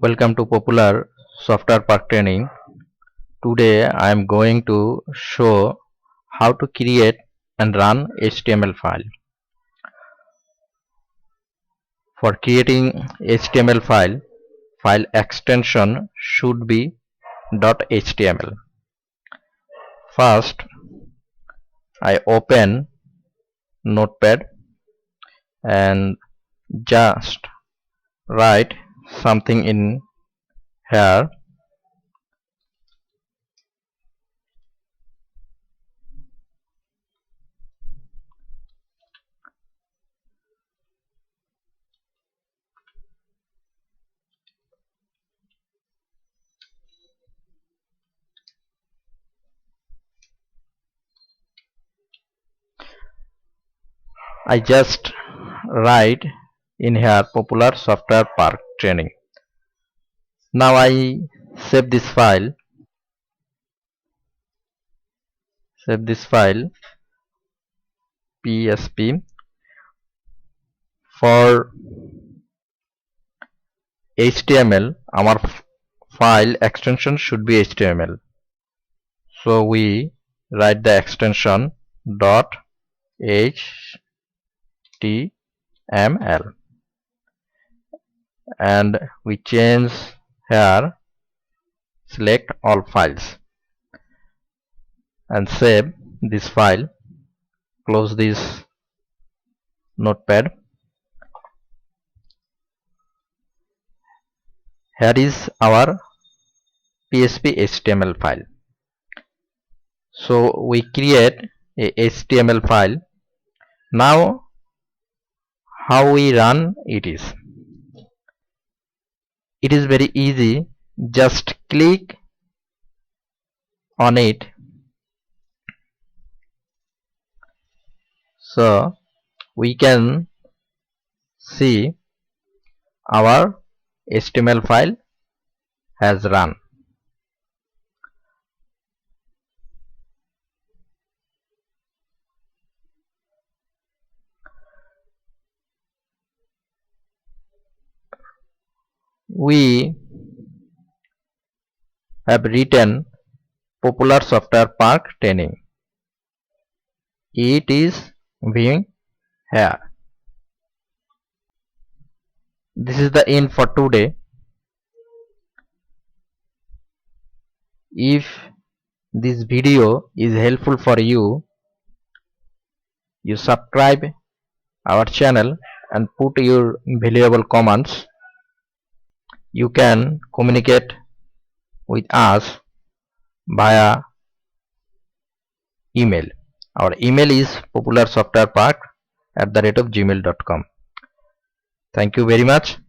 Welcome to Popular Software Park Training. Today I am going to show how to create and run HTML file. For creating HTML file extension should be .html. First I open Notepad and just write something in here. I just write in here Popular Software Park Training. Now I save this file. PSP. For HTML, our file extension should be HTML. So we write the extension .html and we change here, select all files and save this file. Close this Notepad. Here is our PSP HTML file. So we create a HTML file. Now how we run it is very easy. Just click on it. So we can see our HTML file has run. We have written Popular Software Park Training. It is viewing here. This is the end for today. If this video is helpful for you, you subscribe our channel and put your valuable comments. You can communicate with us via email. Our email is popularsoftwarepark@gmail.com. Thank you very much.